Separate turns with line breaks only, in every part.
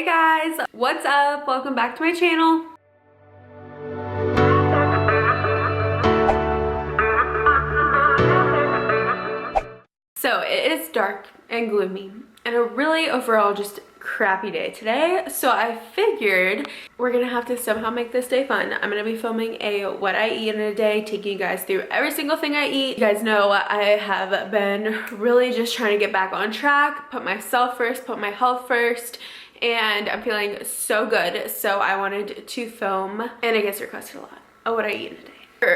Hey guys, what's up? Welcome back to my channel. So it is dark and gloomy and a really overall just crappy day today, so I figured we're gonna have to somehow make this day fun. I'm gonna be filming a what I eat in a day, taking you guys through every single thing I eat. You guys know I have been really just trying to get back on track, put myself first, put my health first, and I'm feeling so good, so I wanted to film, and it gets requested a lot, of what I eat in a day.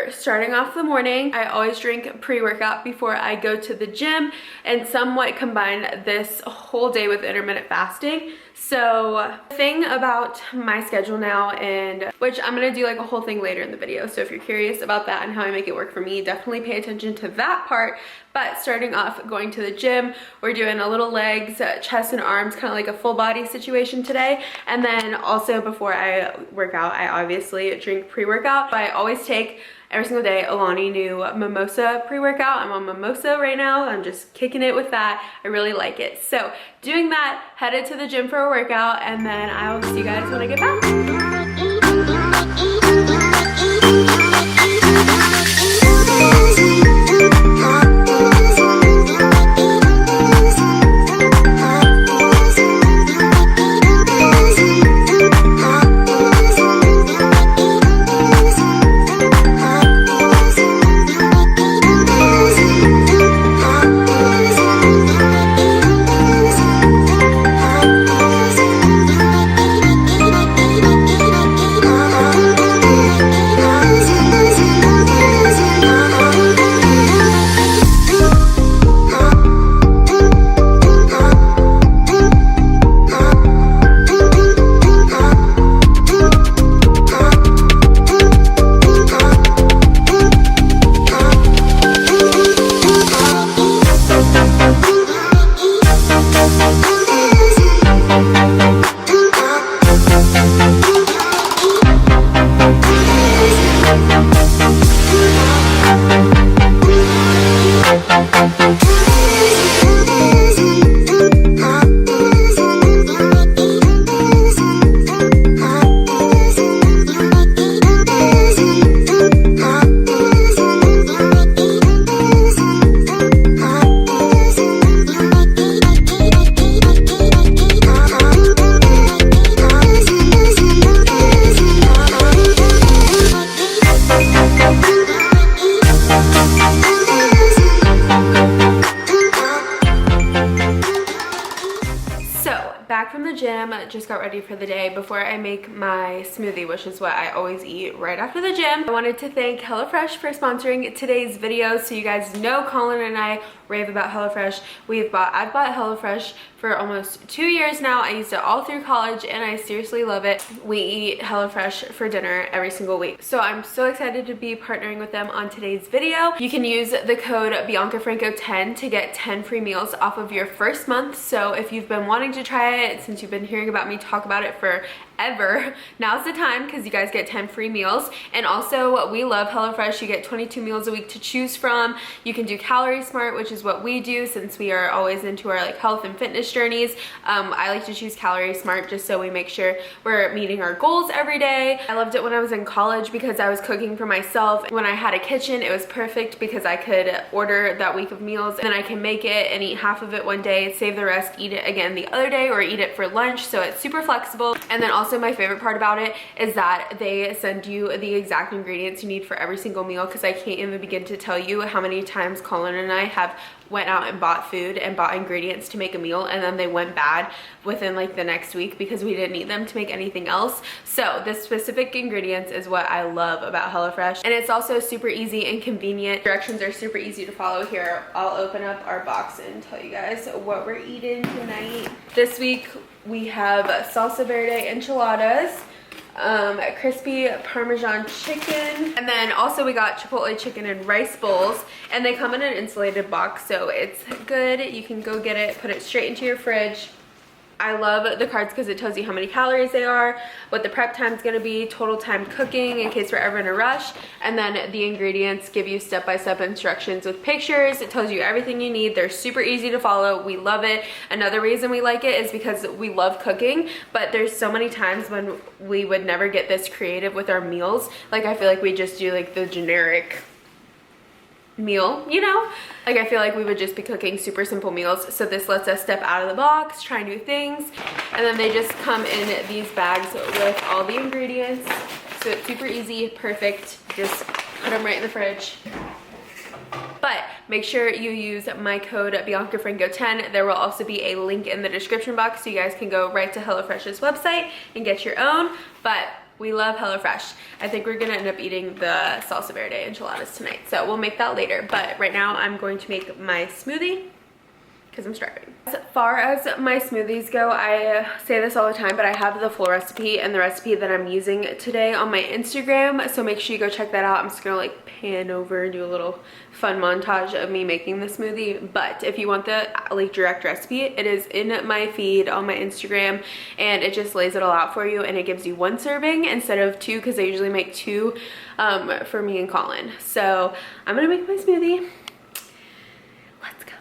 Starting off the morning, I always drink pre-workout before I go to the gym and somewhat combine this whole day with intermittent fasting. So the thing about my schedule now, and which I'm gonna do like a whole thing later in the video, so if you're curious about that and how I make it work for me, definitely pay attention to that part. But starting off going to the gym, we're doing a little legs, chest and arms, kind of like a full body situation today. And then also before I work out, I obviously drink pre-workout. I always take every single day Alani Nu mimosa pre-workout. I'm on mimosa right now. I'm just kicking it with that. I really like it. So doing that, headed to the gym for a workout, and then I'll see you guys when I get back. Back from the gym, just got ready for the day before I make my smoothie, which is what I always eat right after the gym. I wanted to thank HelloFresh for sponsoring today's video. So you guys know Colin and I rave about HelloFresh. I've bought HelloFresh for almost 2 years now. I used it all through college and I seriously love it. We eat HelloFresh for dinner every single week. So I'm so excited to be partnering with them on today's video. You can use the code BiancaFranco10 to get 10 free meals off of your first month. So if you've been wanting to try it, since you've been hearing about me talk about it forever, now's the time, because you guys get 10 free meals. And also, we love HelloFresh. You get 22 meals a week to choose from. You can do Calorie Smart, which is what we do since we are always into our like health and fitness journeys. I like to choose Calorie Smart just so we make sure we're meeting our goals every day. I loved it when I was in college because I was cooking for myself. When I had a kitchen, it was perfect because I could order that week of meals and then I can make it and eat half of it one day, save the rest, eat it again the other day, or eat it for lunch. So it's super flexible. And then also my favorite part about it is that they send you the exact ingredients you need for every single meal, because I can't even begin to tell you how many times Colin and I have went out and bought food and bought ingredients to make a meal, and then they went bad within like the next week because we didn't need them to make anything else. So the specific ingredients is what I love about HelloFresh, and it's also super easy and convenient. Directions are super easy to follow. Here, I'll open up our box and tell you guys what we're eating tonight. This week we have salsa verde enchiladas, crispy Parmesan chicken, and then also we got Chipotle chicken and rice bowls, and they come in an insulated box, so it's good. You can go get it, put it straight into your fridge, I love the cards because it tells you how many calories they are, what the prep time is going to be, total time cooking in case we're ever in a rush, and then the ingredients give you step-by-step instructions with pictures. It tells you everything you need. They're super easy to follow. We love it. Another reason we like it is because we love cooking, but there's so many times when we would never get this creative with our meals. Like, I feel like we just do like the generic meal, you know? Like, I feel like we would just be cooking super simple meals. So this lets us step out of the box, try new things. And then they just come in these bags with all the ingredients. So it's super easy, perfect. Just put them right in the fridge. But make sure you use my code BiancaFranco10. There will also be a link in the description box so you guys can go right to HelloFresh's website and get your own. But we love HelloFresh. I think we're gonna end up eating the salsa verde enchiladas tonight, so we'll make that later. But right now I'm going to make my smoothie because I'm starving. As far as my smoothies go, I say this all the time, but I have the full recipe and the recipe that I'm using today on my Instagram, so make sure you go check that out. I'm just gonna like pan over and do a little fun montage of me making the smoothie. But if you want the like direct recipe, it is in my feed on my Instagram, and it just lays it all out for you, and it gives you 1 serving instead of 2 because I usually make 2 for me and Colin. So I'm gonna make my smoothie. Let's go.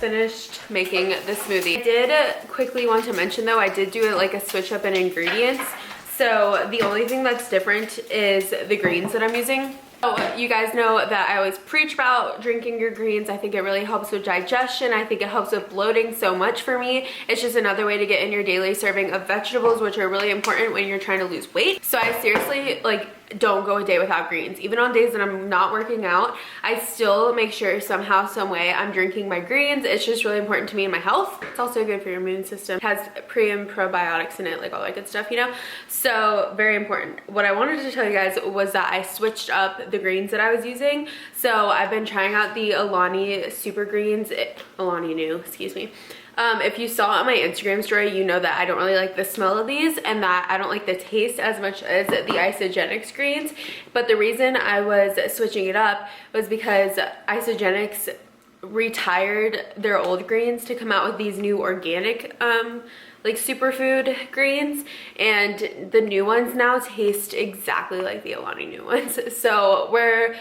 Finished making the smoothie. I did quickly want to mention though, I did do like a switch up in ingredients. So the only thing that's different is the greens that I'm using. So you guys know that I always preach about drinking your greens. I think it really helps with digestion. I think it helps with bloating so much for me. It's just another way to get in your daily serving of vegetables, which are really important when you're trying to lose weight. So I seriously like don't go a day without greens. Even on days that I'm not working out, I still make sure somehow, some way I'm drinking my greens. It's just really important to me and my health. It's also good for your immune system. It has pre and probiotics in it, like all that good stuff, you know? So very important. What I wanted to tell you guys was that I switched up the greens that I was using. So I've been trying out the Alani Super Greens, Alani New, excuse me. If you saw on my Instagram story, you know that I don't really like the smell of these and that I don't like the taste as much as the Isogenics greens. But the reason I was switching it up was because Isogenics retired their old greens to come out with these new organic like superfood greens, and the new ones now taste exactly like the Alani new ones. So we're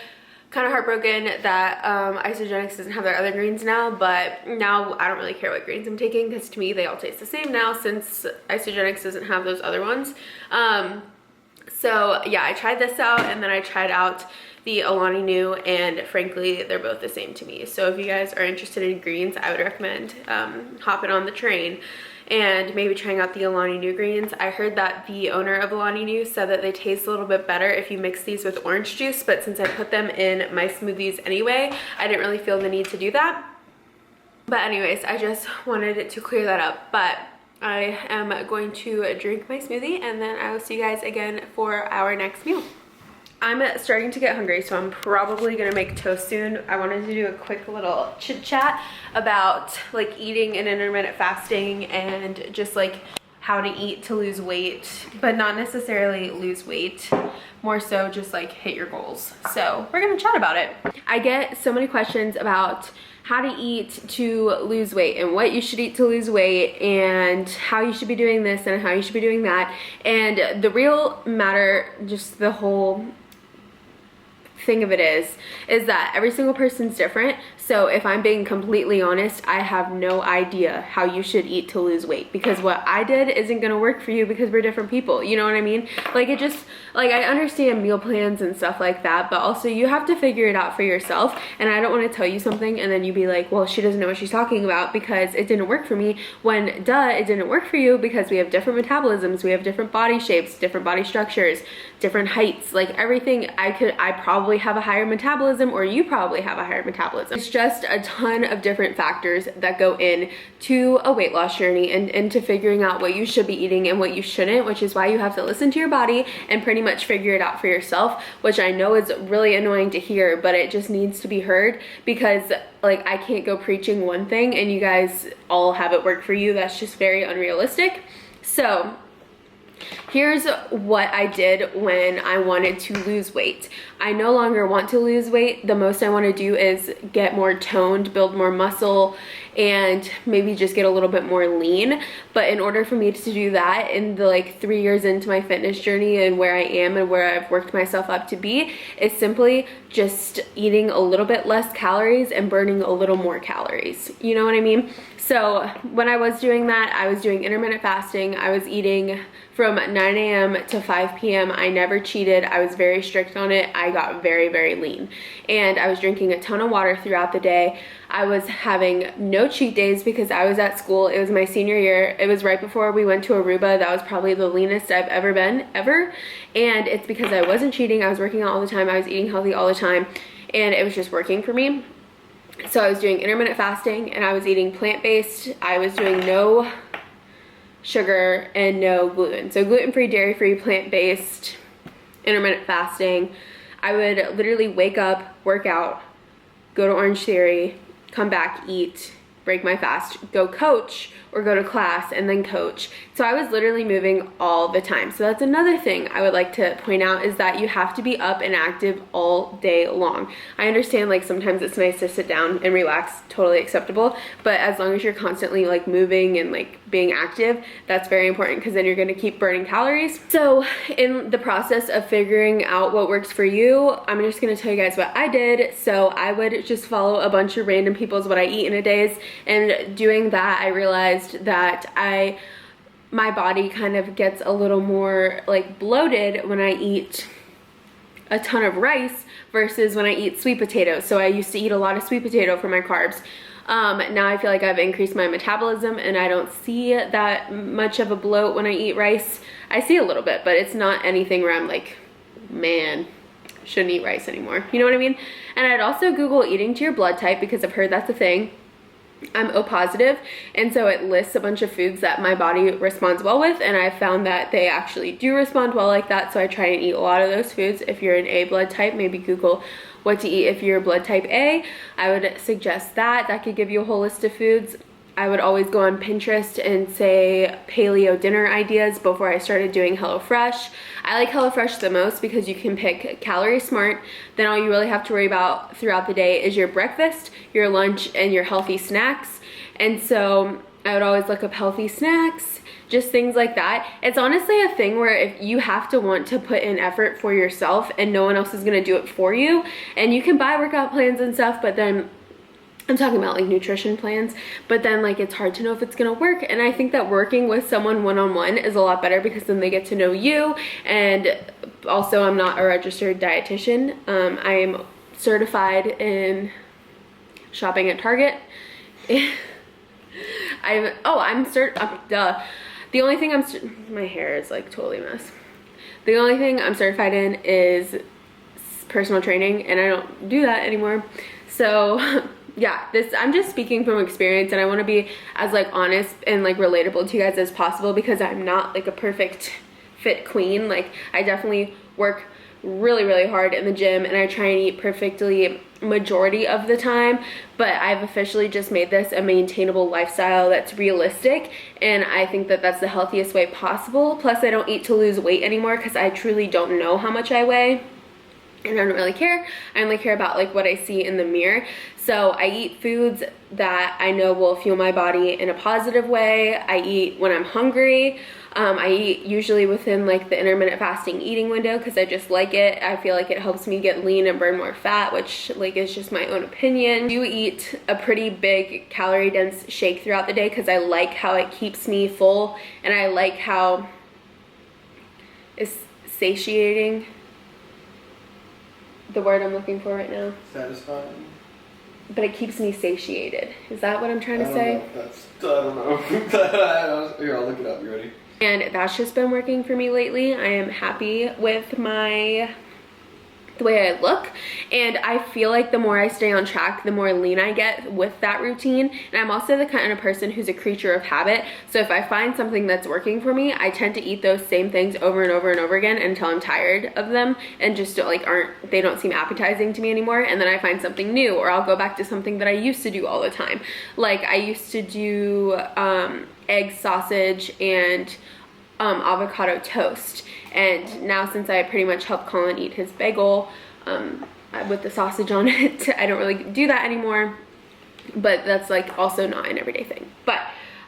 kind of heartbroken that Isogenics doesn't have their other greens now, but now I don't really care what greens I'm taking because to me they all taste the same now since Isogenics doesn't have those other ones. So yeah, I tried this out and then I tried out the Alani New, and frankly they're both the same to me. So if you guys are interested in greens, I would recommend hopping on the train and maybe trying out the Alani New greens. I heard that the owner of Alani New said that they taste a little bit better if you mix these with orange juice, but since I put them in my smoothies anyway, I didn't really feel the need to do that. But anyways, I just wanted to clear that up. But I am going to drink my smoothie and then I will see you guys again for our next meal. I'm starting to get hungry, so I'm probably gonna make toast soon. I wanted to do a quick little chit chat about like eating and intermittent fasting and just like how to eat to lose weight, but not necessarily lose weight, more so just like hit your goals. So we're gonna chat about it. I get so many questions about how to eat to lose weight and what you should eat to lose weight and how you should be doing this and how you should be doing that. And the real matter, just the whole thing of it is that every single person's different. So if I'm being completely honest, I have no idea how you should eat to lose weight, because what I did isn't gonna work for you because we're different people. You know what I mean? Like, it just, like, I understand meal plans and stuff like that, but also you have to figure it out for yourself. And I don't want to tell you something and then you be like, well, she doesn't know what she's talking about because it didn't work for me, when duh, it didn't work for you because we have different metabolisms, we have different body shapes, different body structures, different heights, like everything. I probably have a higher metabolism, or you probably have a higher metabolism. It's just a ton of different factors that go in to a weight loss journey and into figuring out what you should be eating and what you shouldn't, which is why you have to listen to your body and pretty much figure it out for yourself, which I know is really annoying to hear, but it just needs to be heard, because like, I can't go preaching one thing and you guys all have it work for you. That's just very unrealistic. So here's what I did when I wanted to lose weight. I no longer want to lose weight. The most I want to do is get more toned, build more muscle, and maybe just get a little bit more lean. But in order for me to do that, in the like 3 years into my fitness journey and where I am and where I've worked myself up to be, is simply just eating a little bit less calories and burning a little more calories. You know what I mean? So when I was doing that, I was doing intermittent fasting. I was eating from 9 a.m. to 5 p.m. I never cheated. I was very strict on it. I got very, very lean. And I was drinking a ton of water throughout the day. I was having no cheat days because I was at school. It was my senior year. It was right before we went to Aruba. That was probably the leanest I've ever been, ever. And it's because I wasn't cheating. I was working out all the time. I was eating healthy all the time. And it was just working for me. So I was doing intermittent fasting and I was eating plant-based. I was doing no sugar and no gluten. So gluten-free, dairy-free, plant-based, intermittent fasting. I would literally wake up, work out, go to Orange Theory, come back, eat, break my fast, go coach, or go to class and then coach. So I was literally moving all the time. So that's another thing I would like to point out, is that you have to be up and active all day long. I understand like sometimes it's nice to sit down and relax, totally acceptable, but as long as you're constantly like moving and like being active, that's very important, because then you're going to keep burning calories. So in the process of figuring out what works for you, I'm just going to tell you guys what I did. So I would just follow a bunch of random people's what I eat in a day, and doing that I realized that my body kind of gets a little more like bloated when I eat a ton of rice versus when I eat sweet potatoes. So I used to eat a lot of sweet potato for my carbs. Now I feel like I've increased my metabolism and I don't see that much of a bloat when I eat rice. I see a little bit, but it's not anything where I'm like, man, shouldn't eat rice anymore. You know what I mean? And I'd also Google eating to your blood type, because I've heard that's a thing. I'm O positive, and so it lists a bunch of foods that my body responds well with, and I found that they actually do respond well like that, so I try and eat a lot of those foods. If you're an A blood type, maybe Google what to eat if you're blood type A. I would suggest that. That could give you a whole list of foods. I would always go on Pinterest and say paleo dinner ideas before I started doing HelloFresh. I like HelloFresh the most because you can pick calorie smart. Then all you really have to worry about throughout the day is your breakfast, your lunch, and your healthy snacks. And so I would always look up healthy snacks, just things like that. It's honestly a thing where if you have to want to put in effort for yourself and no one else is gonna do it for you, and you can buy workout plans and stuff, but then I'm talking about like nutrition plans, but then like it's hard to know if it's gonna work. And I think that working with someone one-on-one is a lot better, because then they get to know you. And also, I'm not a registered dietitian. I am certified in shopping at Target. The only thing my hair is like totally a mess. The only thing I'm certified in is personal training, and I don't do that anymore. So yeah, I'm just speaking from experience, and I want to be as like honest and like relatable to you guys as possible, because I'm not like a perfect fit queen. Like, I definitely work really, really hard in the gym, and I try and eat perfectly majority of the time, but I've officially just made this a maintainable lifestyle that's realistic, and I think that that's the healthiest way possible. Plus, I don't eat to lose weight anymore, because I truly don't know how much I weigh. and I don't really care. I only care about like what I see in the mirror. So I eat foods that I know will fuel my body in a positive way. I eat when I'm hungry. I eat usually within like the intermittent fasting eating window because I just like it. I feel like it helps me get lean and burn more fat, which like is just my own opinion. I do eat a pretty big calorie dense shake throughout the day because I like how it keeps me full, and I like how it's satiating. The word I'm looking for right now.
Satisfying.
But it keeps me satiated. Is that what I'm trying to say?
I don't know. Here, I'll look it up. You ready?
And that's just been working for me lately. I am happy with the way I look, and I feel like the more I stay on track, the more lean I get with that routine. And I'm also the kind of person who's a creature of habit, so if I find something that's working for me, I tend to eat those same things over and over and over again until I'm tired of them and just like they don't seem appetizing to me anymore, and then I find something new, or I'll go back to something that I used to do all the time. Like I used to do egg, sausage, and avocado toast, and now since I pretty much helped Colin eat his bagel with the sausage on it, I don't really do that anymore, but that's like also not an everyday thing. But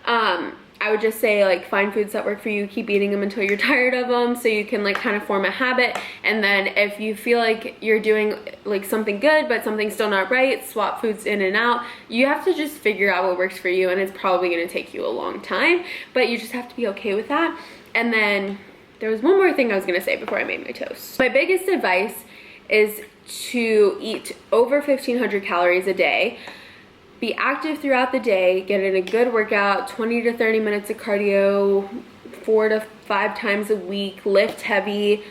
I would just say like find foods that work for you, keep eating them until you're tired of them, so you can like kind of form a habit. And then if you feel like you're doing like something good but something's still not right, swap foods in and out. You have to just figure out what works for you, and it's probably going to take you a long time, but you just have to be okay with that. And then there was one more thing I was gonna say before I made my toast. My biggest advice is to eat over 1,500 calories a day, be active throughout the day, get in a good workout, 20 to 30 minutes of cardio, 4 to 5 times a week, lift heavy,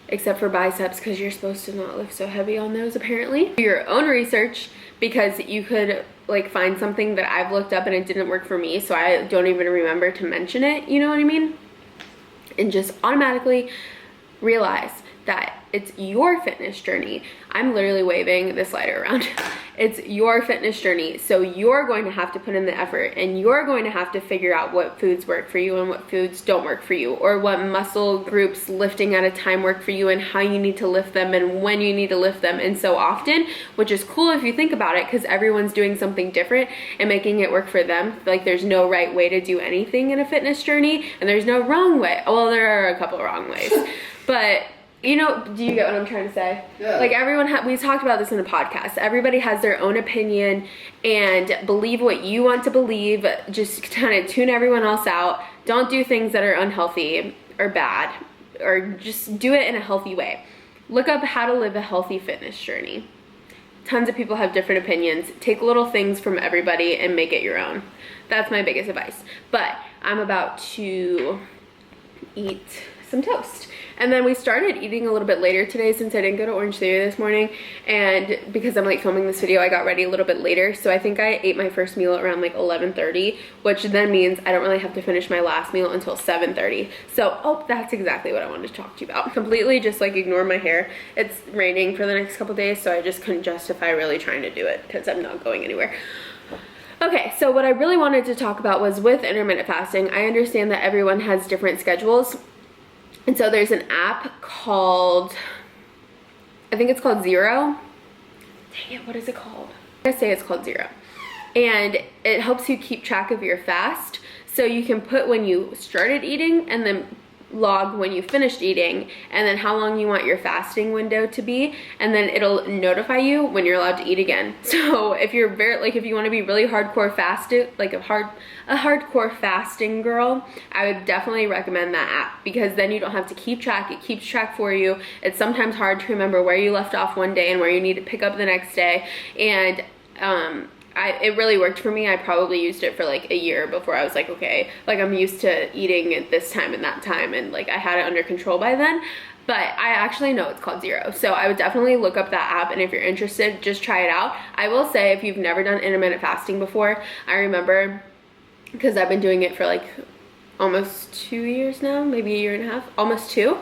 except for biceps because you're supposed to not lift so heavy on those apparently. Do your own research, because you could like find something that I've looked up and it didn't work for me, so I don't even remember to mention it, you know what I mean? And just automatically realize that it's your fitness journey. I'm literally waving this lighter around. It's your fitness journey, so you're going to have to put in the effort, and you're going to have to figure out what foods work for you and what foods don't work for you, or what muscle groups lifting at a time work for you and how you need to lift them and when you need to lift them and so often, which is cool if you think about it, because everyone's doing something different and making it work for them. Like there's no right way to do anything in a fitness journey, and there's no wrong way. Well, there are a couple of wrong ways, but you know, do you get what I'm trying to say?
Yeah.
Like everyone, we talked about this in the podcast. Everybody has their own opinion, and believe what you want to believe. Just kind of tune everyone else out. Don't do things that are unhealthy or bad, or just do it in a healthy way. Look up how to live a healthy fitness journey. Tons of people have different opinions. Take little things from everybody and make it your own. That's my biggest advice. But I'm about to eat some toast. And then we started eating a little bit later today since I didn't go to Orange Theory this morning, and because I'm like filming this video, I got ready a little bit later. So I think I ate my first meal around like 11:30, which then means I don't really have to finish my last meal until 7:30. So, oh, that's exactly what I wanted to talk to you about. Completely just like ignore my hair. It's raining for the next couple days, so I just couldn't justify really trying to do it because I'm not going anywhere. Okay, so what I really wanted to talk about was with intermittent fasting. I understand that everyone has different schedules. And so there's an app called, I think it's called Zero. Dang it, what is it called? I say it's called Zero. And it helps you keep track of your fast. So you can put when you started eating and then log when you finished eating, and then how long you want your fasting window to be, and then it'll notify you when you're allowed to eat again. So if you're if you want to be really hardcore fasted, like a hardcore fasting girl, I would definitely recommend that app, because then you don't have to keep track. It keeps track for you. It's sometimes hard to remember where you left off one day and where you need to pick up the next day, and it really worked for me. I probably used it for like a year before I was like, okay, like I'm used to eating at this time and that time, and like I had it under control by then. But I actually know it's called Zero, so I would definitely look up that app, and if you're interested, just try it out. I will say, if you've never done intermittent fasting before, I remember, because I've been doing it for like almost 2 years now, maybe a year and a half, almost 2.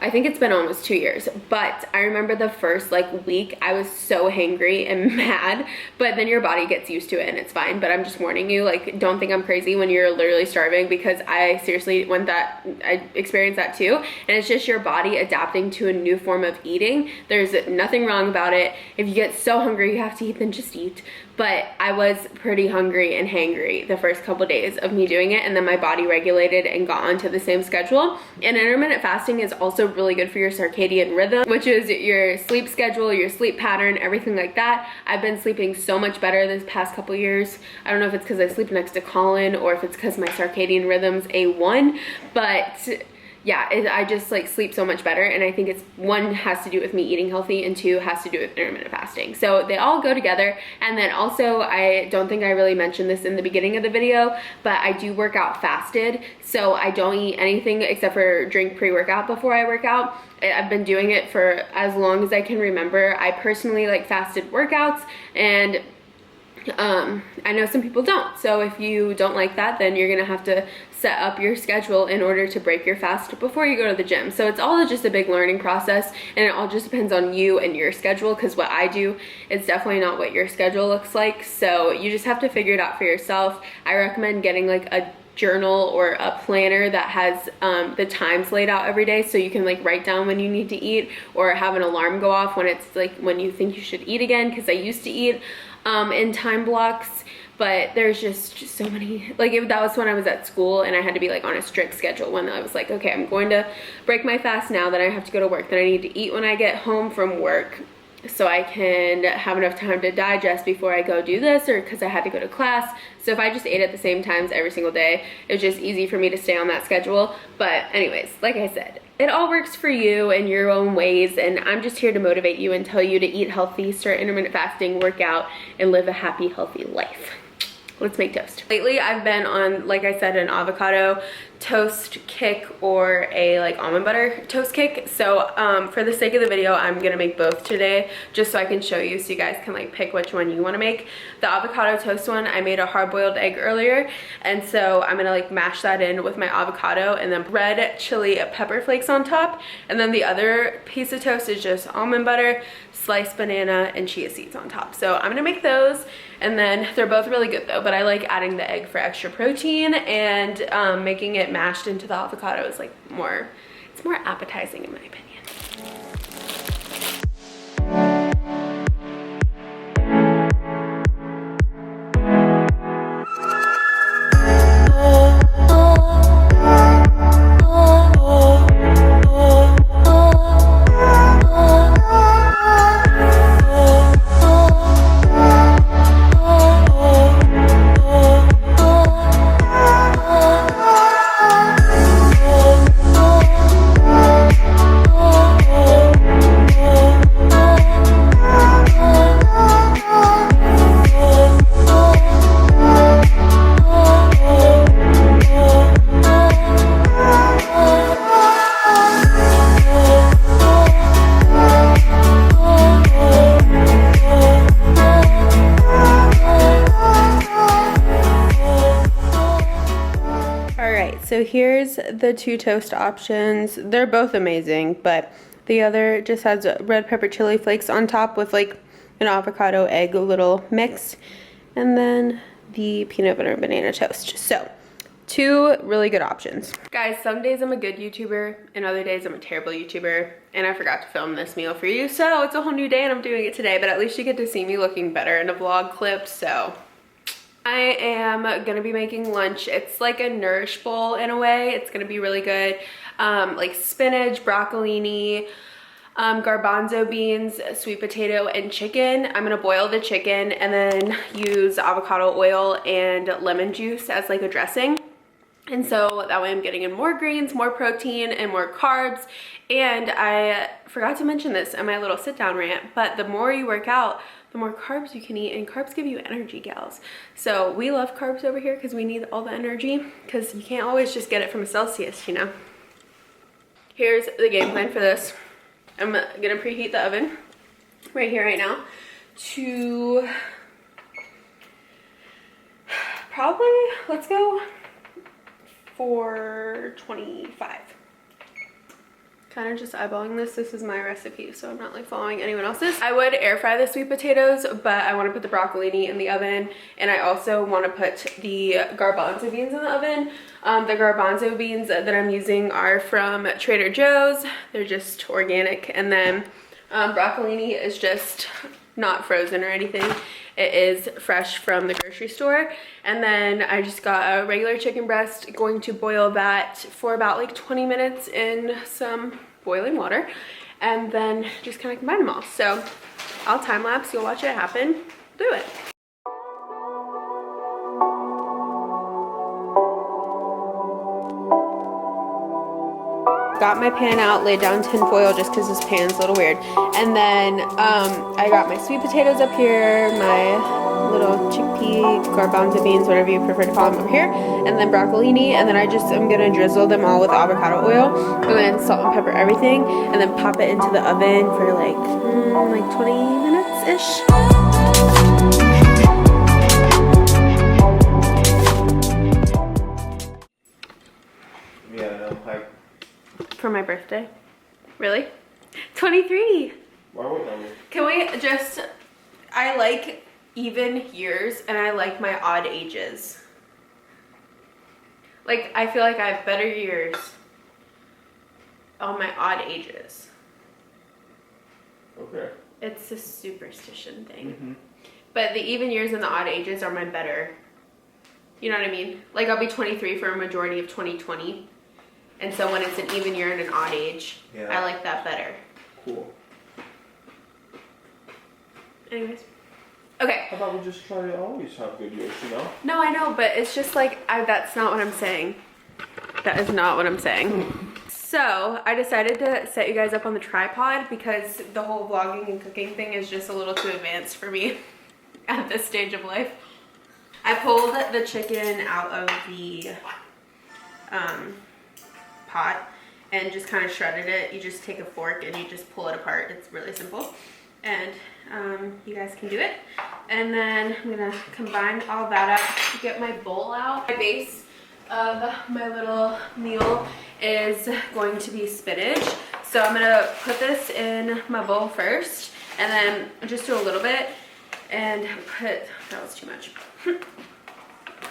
I think it's been almost 2 years, but I remember the first like week I was so hangry and mad, but then your body gets used to it and it's fine. But I'm just warning you, like, don't think I'm crazy when you're literally starving, because I seriously I experienced that too. And it's just your body adapting to a new form of eating. There's nothing wrong about it. If you get so hungry you have to eat, then just eat. But I was pretty hungry and hangry the first couple days of me doing it, and then my body regulated and got onto the same schedule. And intermittent fasting is also really good for your circadian rhythm, which is your sleep schedule, your sleep pattern, everything like that. I've been sleeping so much better this past couple years. I don't know if it's because I sleep next to Colin or if it's because my circadian rhythm's A1, but yeah, I just like sleep so much better. And I think it's, one has to do with me eating healthy, and two has to do with intermittent fasting. So they all go together. And then also, I don't think I really mentioned this in the beginning of the video, but I do work out fasted. So I don't eat anything except for drink pre-workout before I work out. I've been doing it for as long as I can remember. I personally like fasted workouts, and I know some people don't. So if you don't like that, then you're gonna have to set up your schedule in order to break your fast before you go to the gym. So it's all just a big learning process, and it all just depends on you and your schedule, because what I do is definitely not what your schedule looks like. So you just have to figure it out for yourself. I recommend getting like a journal or a planner that has the times laid out every day, so you can like write down when you need to eat, or have an alarm go off when it's like when you think you should eat again, because I used to eat in time blocks. But there's just so many, like that was when I was at school and I had to be like on a strict schedule, when I was like, okay, I'm going to break my fast now that I have to go to work, then I need to eat when I get home from work so I can have enough time to digest before I go do this, or because I had to go to class. So if I just ate at the same times every single day, it was just easy for me to stay on that schedule. But anyways, like I said, it all works for you in your own ways, and I'm just here to motivate you and tell you to eat healthy, start intermittent fasting, work out, and live a happy, healthy life. Let's make toast. Lately, I've been on, like I said, an avocado toast kick or a like almond butter toast kick. So for the sake of the video, I'm gonna make both today, just so I can show you, so you guys can like pick which one you want to make. The avocado toast one, I made a hard-boiled egg earlier, and so I'm gonna like mash that in with my avocado, and then red chili pepper flakes on top. And then the other piece of toast is just almond butter, sliced banana, and chia seeds on top. So I'm gonna make those, and then they're both really good though, but I like adding the egg for extra protein, and making it mashed into the avocado is like it's more appetizing in my opinion. So here's the two toast options. They're both amazing, but the other just has red pepper chili flakes on top with like an avocado egg little mix, and then the peanut butter and banana toast. So two really good options. Guys, some days I'm a good YouTuber and other days I'm a terrible YouTuber, and I forgot to film this meal for you. So it's a whole new day and I'm doing it today, but at least you get to see me looking better in a vlog clip. So I am gonna be making lunch. It's like a nourish bowl in a way. It's gonna be really good. Like spinach, broccolini, garbanzo beans, sweet potato, and chicken. I'm gonna boil the chicken and then use avocado oil and lemon juice as like a dressing. And so that way I'm getting in more greens, more protein, and more carbs. And I forgot to mention this in my little sit down rant, but the more you work out, the more carbs you can eat, and carbs give you energy, gals. So we love carbs over here because we need all the energy, because you can't always just get it from Celsius, you know. Here's the game plan for this. I'm gonna preheat the oven right here, right now, to probably, let's go 425. kind of just eyeballing this. This is my recipe, so I'm not like following anyone else's. I would air fry the sweet potatoes, but I want to put the broccolini in the oven, and I also want to put the garbanzo beans in the oven. The garbanzo beans that I'm using are from Trader Joe's. They're just organic, and then broccolini is just not frozen or anything. It is fresh from the grocery store. And then I just got a regular chicken breast, going to boil that for about like 20 minutes in some boiling water, and then just kind of combine them all. So I'll time lapse, you'll watch it happen. Do it. Got my pan out, laid down tin foil just because this pan's a little weird. And then I got my sweet potatoes up here, my little chickpea, garbanzo beans, whatever you prefer to call them, over here, and then broccolini. And then I'm gonna drizzle them all with avocado oil, and then salt and pepper everything, and then pop it into the oven for like 20 minutes-ish. For my birthday. Really? 23.
Why wouldn't I?
Can we just, I like even years and I like my odd ages. Like, I feel like I have better years on my odd ages.
Okay.
It's a superstition thing. But the even years and the odd ages are my better. You know what I mean? Like, I'll be 23 for a majority of 2020. And so when it's an even year and an odd age, yeah, I like that better.
Cool.
Anyways. Okay.
How about we just try to always have good years, you know?
No, I know, but it's just like, that's not what I'm saying. That is not what I'm saying. So, I decided to set you guys up on the tripod because the whole vlogging and cooking thing is just a little too advanced for me at this stage of life. I pulled the chicken out of the pot and just kind of shredded it. You just take a fork and you just pull it apart. It's really simple, and you guys can do it. And then I'm gonna combine all that up, get my bowl out. My base of my little meal is going to be spinach, so I'm gonna put this in my bowl first, and then just do a little bit and put, that was too much,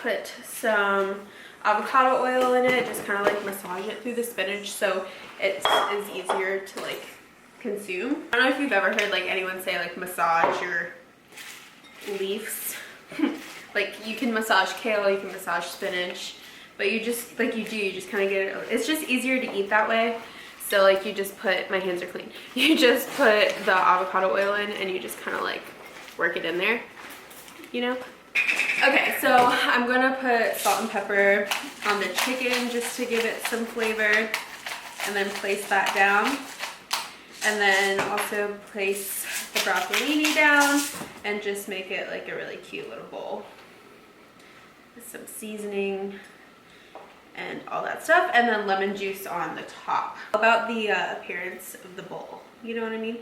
put some avocado oil in it, just kind of like massage it through the spinach so it is easier to like consume. I don't know if you've ever heard like anyone say like massage your leaves. Like, you can massage kale, you can massage spinach, but you just, like you just kind of get it, it's just easier to eat that way. So like, you just put, my hands are clean, you just put the avocado oil in and you just kind of like work it in there, you know? Okay, so I'm gonna put salt and pepper on the chicken just to give it some flavor, and then place that down. And then also place the broccolini down and just make it like a really cute little bowl with some seasoning and all that stuff, and then lemon juice on the top. About the appearance of the bowl, you know what I mean?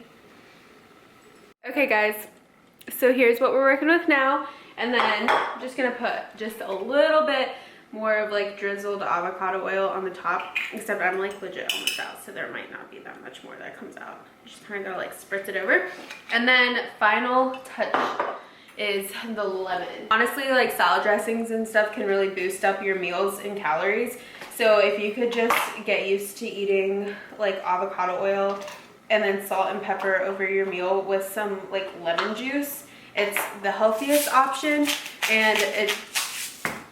Okay guys, so here's what we're working with now. And then I'm just gonna put just a little bit more of like drizzled avocado oil on the top, except I'm like legit almost out, so there might not be that much more that comes out. Just kind of gotta like spritz it over. And then final touch is the lemon. Honestly, like salad dressings and stuff can really boost up your meals in calories. So if you could just get used to eating like avocado oil and then salt and pepper over your meal with some like lemon juice, it's the healthiest option, and it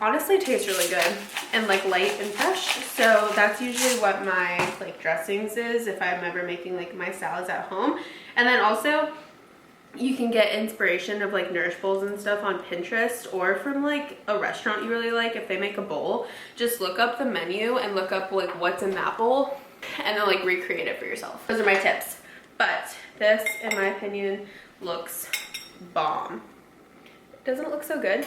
honestly tastes really good and like light and fresh. So that's usually what my like dressings is if I'm ever making like my salads at home. And then also you can get inspiration of like nourish bowls and stuff on Pinterest, or from like a restaurant you really like. If they make a bowl, just look up the menu and look up like what's in that bowl and then like recreate it for yourself. Those are my tips. But this, in my opinion, looks bomb. Doesn't it look so good?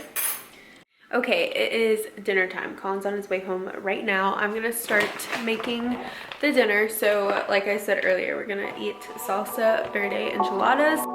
Okay, it is dinner time. Colin's on his way home right now. I'm gonna start making the dinner. So like I said earlier, we're gonna eat salsa verde enchiladas.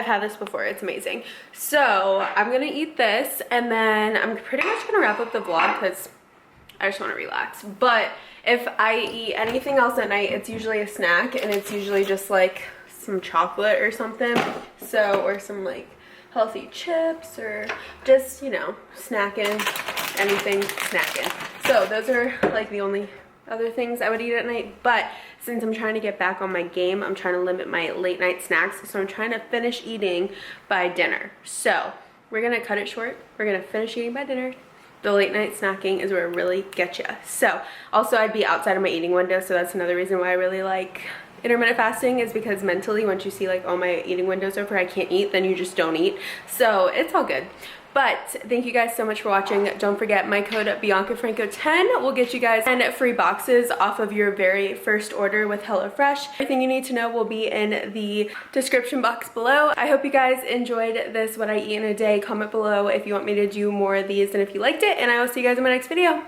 I've had this before, it's amazing. So I'm gonna eat this and then I'm pretty much gonna wrap up the vlog because I just want to relax. But if I eat anything else at night, it's usually a snack, and it's usually just like some chocolate or something. So, or some like healthy chips, or just, you know, snacking, anything snacking. So those are like the only other things I would eat at night. But since I'm trying to get back on my game, I'm trying to limit my late night snacks. So I'm trying to finish eating by dinner. So we're gonna cut it short. We're gonna finish eating by dinner. The late night snacking is where it really gets you. So also I'd be outside of my eating window, so that's another reason why I really like intermittent fasting, is because mentally once you see like, oh, my eating window's over, I can't eat, then you just don't eat. So it's all good. But thank you guys so much for watching. Don't forget, my code BiancaFranco10 will get you guys 10 free boxes off of your very first order with HelloFresh. Everything you need to know will be in the description box below. I hope you guys enjoyed this, what I eat in a day. Comment below if you want me to do more of these and if you liked it, and I will see you guys in my next video.